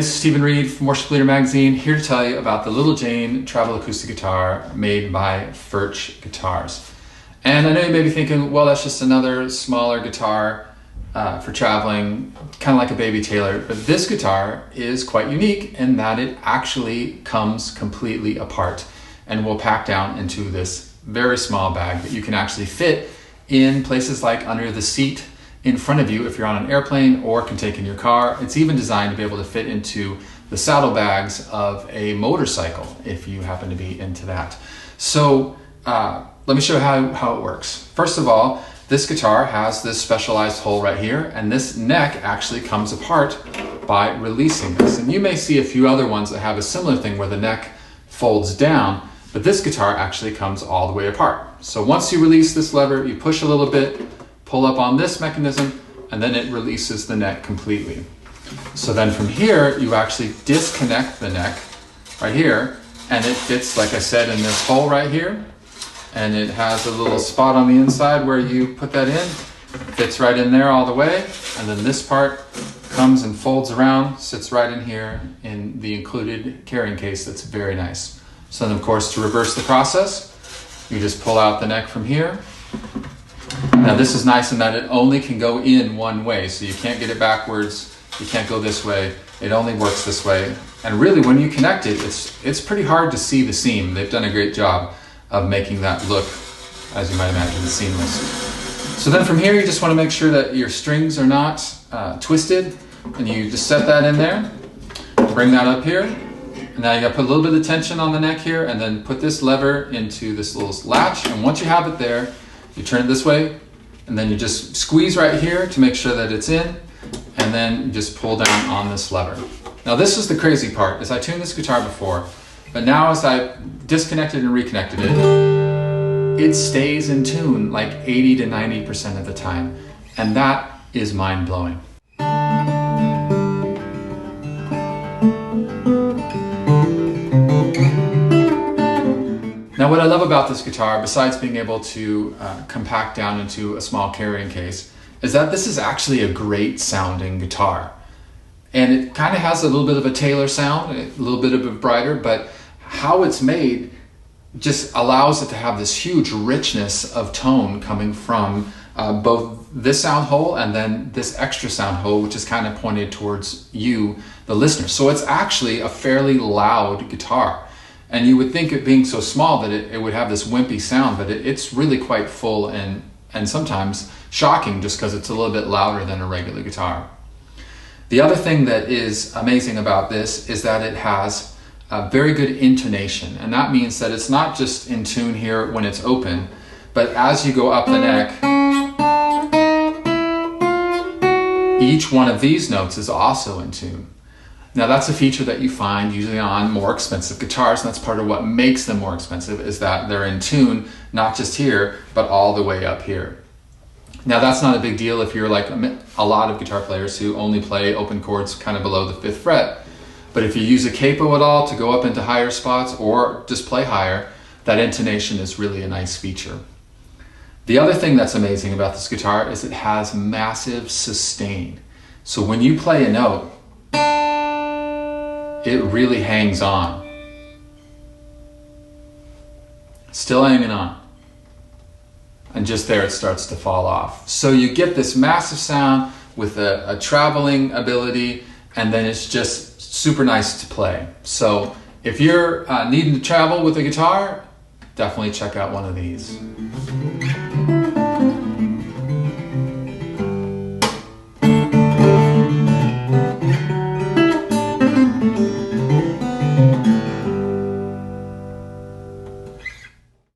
this is Stephen Reed from Worship Leader Magazine, here to tell you about the Little Jane travel acoustic guitar made by Furch guitars. And I know you may be thinking, well, that's just another smaller guitar for traveling, kind of like a baby Taylor. But this guitar is quite unique in that it actually comes completely apart and will pack down into this very small bag that you can actually fit in places like under the seat in front of you if you're on an airplane, or can take in your car. It's even designed to be able to fit into the saddlebags of a motorcycle if you happen to be into that. So let me show you how it works. First of all, this guitar has this specialized hole right here, and this neck actually comes apart by releasing this. And you may see a few other ones that have a similar thing where the neck folds down, but this guitar actually comes all the way apart. So once you release this lever, you push a little bit, pull up on this mechanism, and then it releases the neck completely. So then from here, you actually disconnect the neck right here, and it fits, like I said, in this hole right here. And it has a little spot on the inside where you put that in. It fits right in there all the way. And then this part comes and folds around, sits right in here in the included carrying case. That's very nice. So then, of course, to reverse the process, you just pull out the neck from here. Now this is nice in that it only can go in one way, so you can't get it backwards, you can't go this way, it only works this way. And really when you connect it, it's pretty hard to see the seam. They've done a great job of making that look, as you might imagine, seamless. So then from here you just want to make sure that your strings are not twisted, and you just set that in there, bring that up here, and now you got to put a little bit of tension on the neck here, and then put this lever into this little latch, and once you have it there, you turn it this way, and then you just squeeze right here to make sure that it's in, and then you just pull down on this lever. Now this is the crazy part, is I tuned this guitar before, but now as I disconnected and reconnected it, it stays in tune like 80 to 90% of the time, and that is mind-blowing. Now what I love about this guitar, besides being able to compact down into a small carrying case, is that this is actually a great sounding guitar. And it kind of has a little bit of a Taylor sound, a little bit of a brighter, but how it's made just allows it to have this huge richness of tone coming from both this sound hole and then this extra sound hole, which is kind of pointed towards you, the listener. So it's actually a fairly loud guitar. And you would think it being so small that it would have this wimpy sound, but it's really quite full and sometimes shocking just because it's a little bit louder than a regular guitar. The other thing that is amazing about this is that it has a very good intonation. And that means that it's not just in tune here when it's open, but as you go up the neck, each one of these notes is also in tune. Now that's a feature that you find usually on more expensive guitars, and that's part of what makes them more expensive, is that they're in tune, not just here, but all the way up here. Now that's not a big deal if you're like a lot of guitar players who only play open chords kind of below the 5th fret. But if you use a capo at all to go up into higher spots or just play higher, that intonation is really a nice feature. The other thing that's amazing about this guitar is it has massive sustain. So when you play a note, it really hangs on. Still hanging on. And just there it starts to fall off. So you get this massive sound with a traveling ability, and then it's just super nice to play. So if you're needing to travel with a guitar, definitely check out one of these.